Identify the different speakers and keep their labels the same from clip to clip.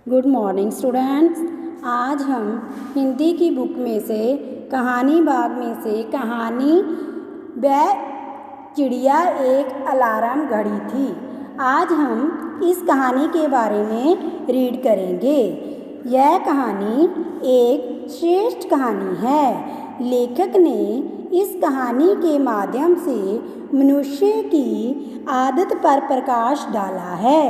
Speaker 1: Good morning students. आज हम हिंदी की बुक में से कहानी बाग में से कहानी वह चिड़िया एक अलार्म घड़ी थी। आज हम इस कहानी के बारे में रीड करेंगे। यह कहानी एक श्रेष्ठ कहानी है। लेखक ने इस कहानी के माध्यम से मनुष्य की आदत पर प्रकाश डाला है।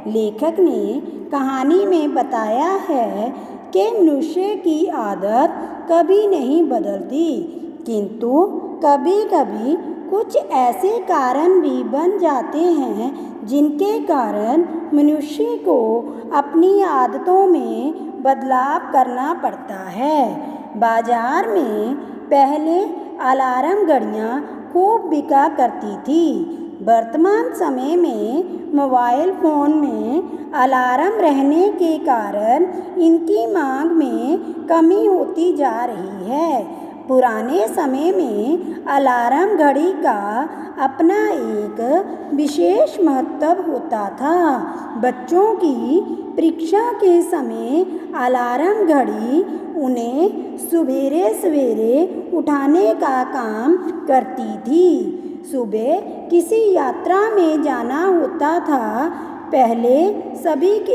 Speaker 1: लेखक ने कहानी में बताया है कि मनुष्य की आदत कभी नहीं बदलती, किंतु कभी कभी कुछ ऐसे कारण भी बन जाते हैं जिनके कारण मनुष्य को अपनी आदतों में बदलाव करना पड़ता है। बाजार में पहले अलार्म घड़ियाँ खूब बिका करती थी। वर्तमान समय में मोबाइल फ़ोन में अलार्म रहने के कारण इनकी मांग में कमी होती जा रही है। पुराने समय में अलार्म घड़ी का अपना एक विशेष महत्व होता था। बच्चों की परीक्षा के समय अलार्म घड़ी उन्हें सवेरे सवेरे उठाने का काम करती थी। सुबह किसी यात्रा में जाना होता था, पहले सभी के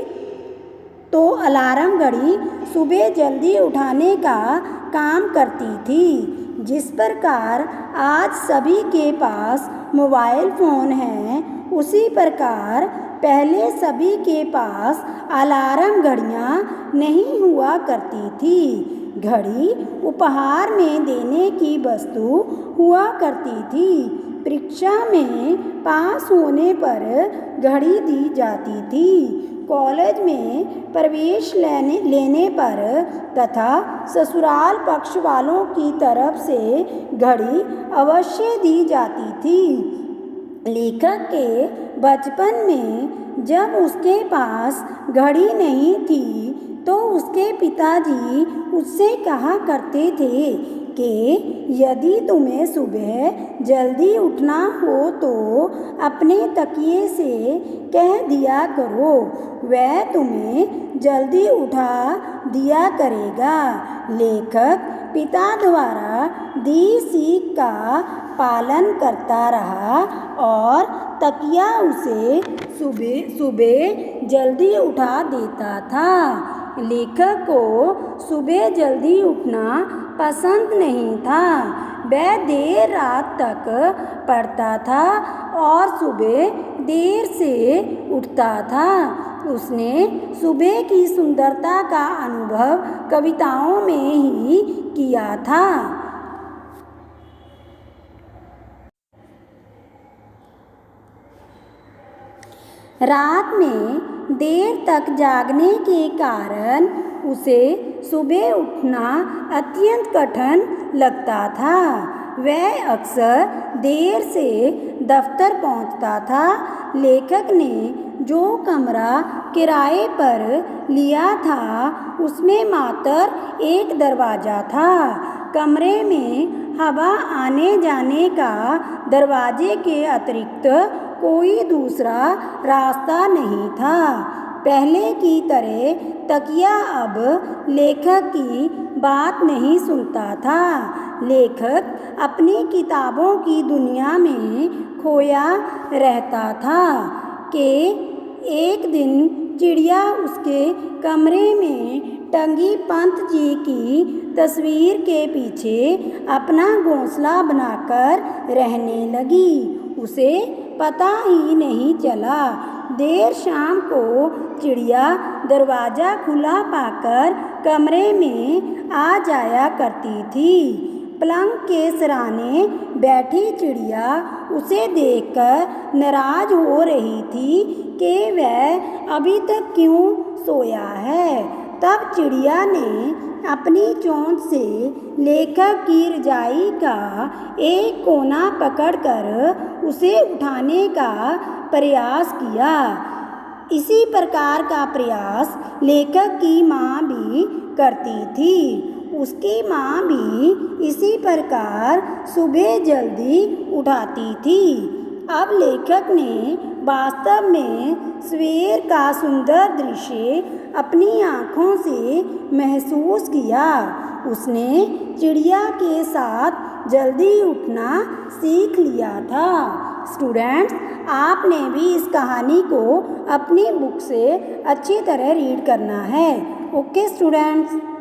Speaker 1: तो अलार्म घड़ी सुबह जल्दी उठाने का काम करती थी। जिस प्रकार आज सभी के पास मोबाइल फ़ोन है, उसी प्रकार पहले सभी के पास अलार्म घड़ियाँ नहीं हुआ करती थी। घड़ी उपहार में देने की वस्तु हुआ करती थी। परीक्षा में पास होने पर घड़ी दी जाती थी। कॉलेज में प्रवेश लेने पर तथा ससुराल पक्ष वालों की तरफ से घड़ी अवश्य दी जाती थी। लेखक के बचपन में जब उसके पास घड़ी नहीं थी तो उसके पिताजी उससे कहा करते थे कि यदि तुम्हें सुबह जल्दी उठना हो तो अपने तकिए से कह दिया करो, वह तुम्हें जल्दी उठा दिया करेगा। लेखक पिता द्वारा दी सीख का पालन करता रहा और तकिया उसे सुबह जल्दी उठा देता था। लेखक को सुबह जल्दी उठना पसंद नहीं था। वह देर रात तक पढ़ता था और सुबह देर से उठता था। उसने सुबह की सुंदरता का अनुभव कविताओं में ही किया था। रात में देर तक जागने के कारण उसे सुबह उठना अत्यंत कठिन लगता था। वह अक्सर देर से दफ्तर पहुंचता था। लेखक ने जो कमरा किराए पर लिया था उसमें मात्र एक दरवाज़ा था। कमरे में हवा आने जाने का दरवाजे के अतिरिक्त कोई दूसरा रास्ता नहीं था। पहले की तरह तकिया अब लेखक की बात नहीं सुनता था। लेखक अपनी किताबों की दुनिया में खोया रहता था कि एक दिन चिड़िया उसके कमरे में टंगी पंत जी की तस्वीर के पीछे अपना घोंसला बनाकर रहने लगी। उसे पता ही नहीं चला। देर शाम को चिड़िया दरवाज़ा खुला पाकर कमरे में आ जाया करती थी। पलंग के सिरहाने बैठी चिड़िया उसे देखकर नाराज़ हो रही थी कि वह अभी तक क्यों सोया है। तब चिड़िया ने अपनी चोंच से लेखक की रजाई का एक कोना पकड़कर उसे उठाने का प्रयास किया। इसी प्रकार का प्रयास लेखक की माँ भी करती थी। उसकी माँ भी इसी प्रकार सुबह जल्दी उठाती थी। अब लेखक ने वास्तव में सवेर का सुंदर दृश्य अपनी आँखों से महसूस किया। उसने चिड़िया के साथ जल्दी उठना सीख लिया था। स्टूडेंट्स, आपने भी इस कहानी को अपनी बुक से अच्छी तरह रीड करना है। Okay students.